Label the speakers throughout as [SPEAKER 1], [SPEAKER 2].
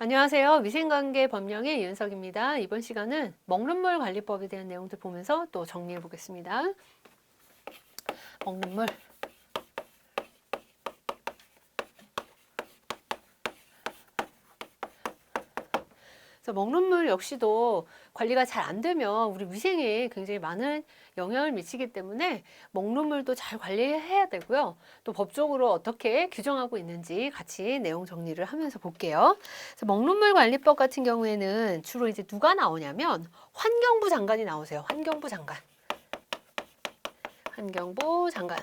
[SPEAKER 1] 안녕하세요. 위생관계 법령의 이은석입니다. 이번 시간은 먹는물 관리법에 대한 내용들 보면서 또 정리해 보겠습니다. 먹는물. 그래서 먹는물 역시도 관리가 잘 안 되면 우리 위생에 굉장히 많은 영향을 미치기 때문에 먹는물도 잘 관리해야 되고요. 또 법적으로 어떻게 규정하고 있는지 같이 내용 정리를 하면서 볼게요. 그래서 먹는물 관리법 같은 경우에는 주로 이제 누가 나오냐면 환경부 장관이 나오세요. 환경부 장관. 환경부 장관.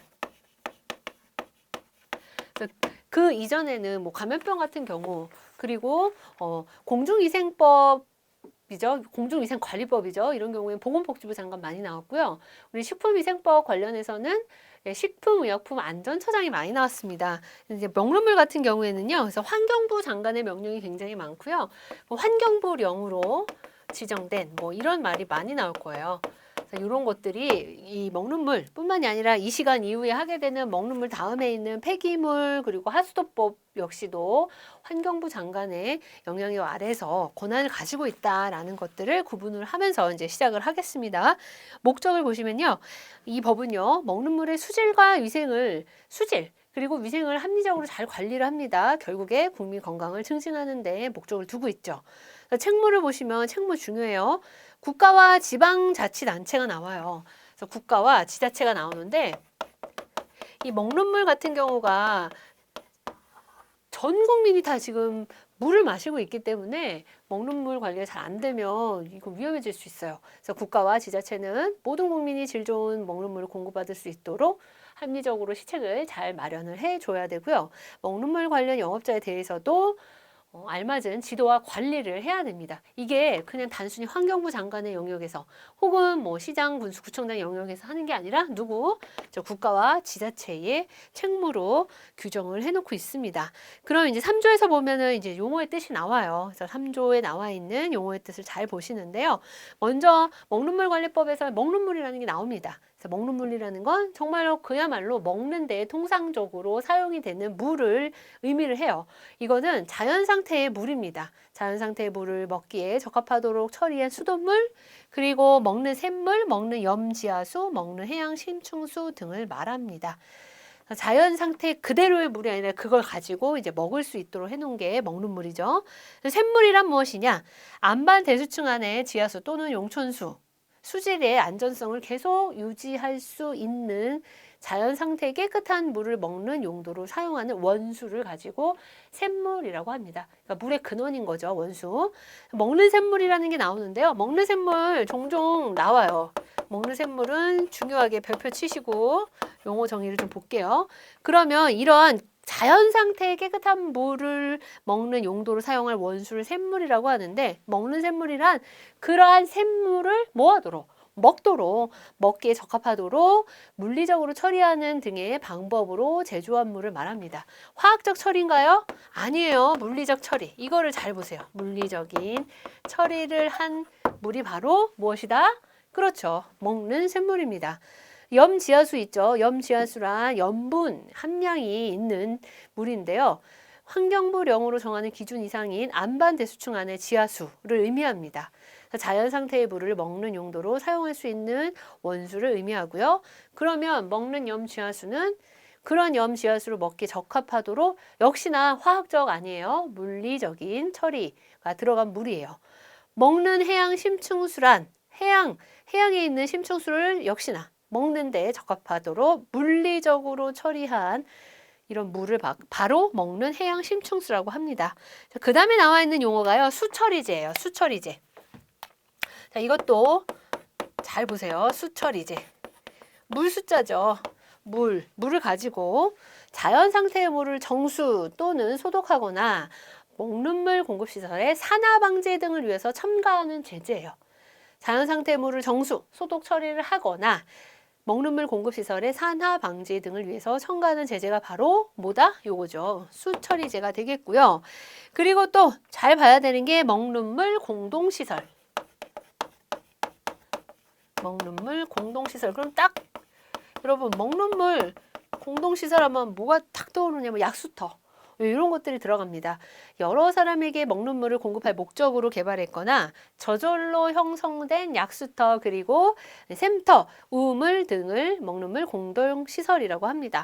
[SPEAKER 1] 그래서 그 이전에는 뭐 감염병 같은 경우 그리고 공중위생법 이죠. 공중위생관리법이죠. 이런 경우에는 보건복지부 장관 많이 나왔고요. 우리 식품위생법 관련해서는 식품의약품안전처장이 많이 나왔습니다. 이제 명령물 같은 경우에는요. 그래서 환경부 장관의 명령이 굉장히 많고요. 환경부령으로 지정된 뭐 이런 말이 많이 나올 거예요. 이런 것들이 이 먹는물 뿐만이 아니라 이 시간 이후에 하게 되는 먹는물 다음에 있는 폐기물 그리고 하수도법 역시도 환경부 장관의 영향력 아래서 권한을 가지고 있다라는 것들을 구분을 하면서 이제 시작을 하겠습니다. 목적을 보시면요. 이 법은요. 먹는물의 수질과 위생을 그리고 위생을 합리적으로 잘 관리를 합니다. 결국에 국민 건강을 증진하는 데 목적을 두고 있죠. 책무를 보시면 책무 중요해요. 국가와 지방자치단체가 나와요. 그래서 국가와 지자체가 나오는데 이 먹는물 같은 경우가 전 국민이 다 지금 물을 마시고 있기 때문에 먹는물 관리가 잘 안 되면 이거 위험해질 수 있어요. 그래서 국가와 지자체는 모든 국민이 질 좋은 먹는물을 공급받을 수 있도록 합리적으로 시책을 잘 마련을 해줘야 되고요. 먹는물 관련 영업자에 대해서도 알맞은 지도와 관리를 해야 됩니다. 이게 그냥 단순히 환경부 장관의 영역에서 혹은 뭐 시장, 군수, 구청장 영역에서 하는 게 아니라 저 국가와 지자체의 책무로 규정을 해놓고 있습니다. 그럼 이제 3조에서 보면은 이제 용어의 뜻이 나와요. 그래서 3조에 나와 있는 용어의 뜻을 잘 보시는데요. 먼저 먹는물관리법에서 먹는물이라는 게 나옵니다. 그래서 먹는물이라는 건 정말로 그야말로 먹는데 통상적으로 사용이 되는 물을 의미를 해요. 이거는 자연 상태의 물입니다. 자연 상태의 물을 먹기에 적합하도록 처리한 수돗물, 그리고 먹는 샘물, 먹는 염지하수, 먹는 해양 심층수 등을 말합니다. 자연 상태 그대로의 물이 아니라 그걸 가지고 이제 먹을 수 있도록 해놓은 게 먹는 물이죠. 샘물이란 무엇이냐? 안반 대수층 안에 지하수 또는 용천수, 수질의 안전성을 계속 유지할 수 있는 자연 상태의 깨끗한 물을 먹는 용도로 사용하는 원수를 가지고 샘물이라고 합니다. 그러니까 물의 근원인 거죠, 원수. 먹는 샘물이라는 게 나오는데요. 먹는 샘물 종종 나와요. 먹는 샘물은 중요하게 별표 치시고 용어 정의를 좀 볼게요. 그러면 이런 자연 상태의 깨끗한 물을 먹는 용도로 사용할 원수를 샘물이라고 하는데 먹는 샘물이란 그러한 샘물을 먹도록 먹기에 적합하도록 물리적으로 처리하는 등의 방법으로 제조한 물을 말합니다. 화학적 처리인가요? 아니에요. 물리적 처리. 이거를 잘 보세요. 물리적인 처리를 한 물이 바로 무엇이다? 그렇죠. 먹는 샘물입니다. 염지하수 있죠. 염지하수란 염분 함량이 있는 물인데요. 환경부령으로 정하는 기준 이상인 안반 대수층 안의 지하수를 의미합니다. 자연 상태의 물을 먹는 용도로 사용할 수 있는 원수를 의미하고요. 그러면 먹는 염지하수는 그런 염지하수를 먹기 적합하도록 역시나 화학적 아니에요. 물리적인 처리가 들어간 물이에요. 먹는 해양 심층수란 해양에 있는 심층수를 역시나 먹는 데 적합하도록 물리적으로 처리한 이런 물을 바로 먹는 해양 심층수라고 합니다. 그 다음에 나와 있는 용어가요. 수처리제예요. 수처리제. 자, 이것도 잘 보세요. 수처리제. 물 숫자죠. 물을 가지고 자연 상태의 물을 정수 또는 소독하거나 먹는물 공급시설의 산화 방제 등을 위해서 첨가하는 제재예요. 자연 상태의 물을 정수, 소독 처리를 하거나 먹는물 공급시설의 산화 방지 등을 위해서 첨가하는 제재가 바로 뭐다? 요거죠. 수처리제가 되겠고요. 그리고 또 잘 봐야 되는 게 먹는물 공동시설. 먹는물 공동시설. 그럼 딱 여러분 먹는물 공동시설 하면 뭐가 탁 떠오르냐면 약수터. 이런 것들이 들어갑니다. 여러 사람에게 먹는 물을 공급할 목적으로 개발했거나 저절로 형성된 약수터 그리고 샘터, 우물 등을 먹는 물 공동 시설이라고 합니다.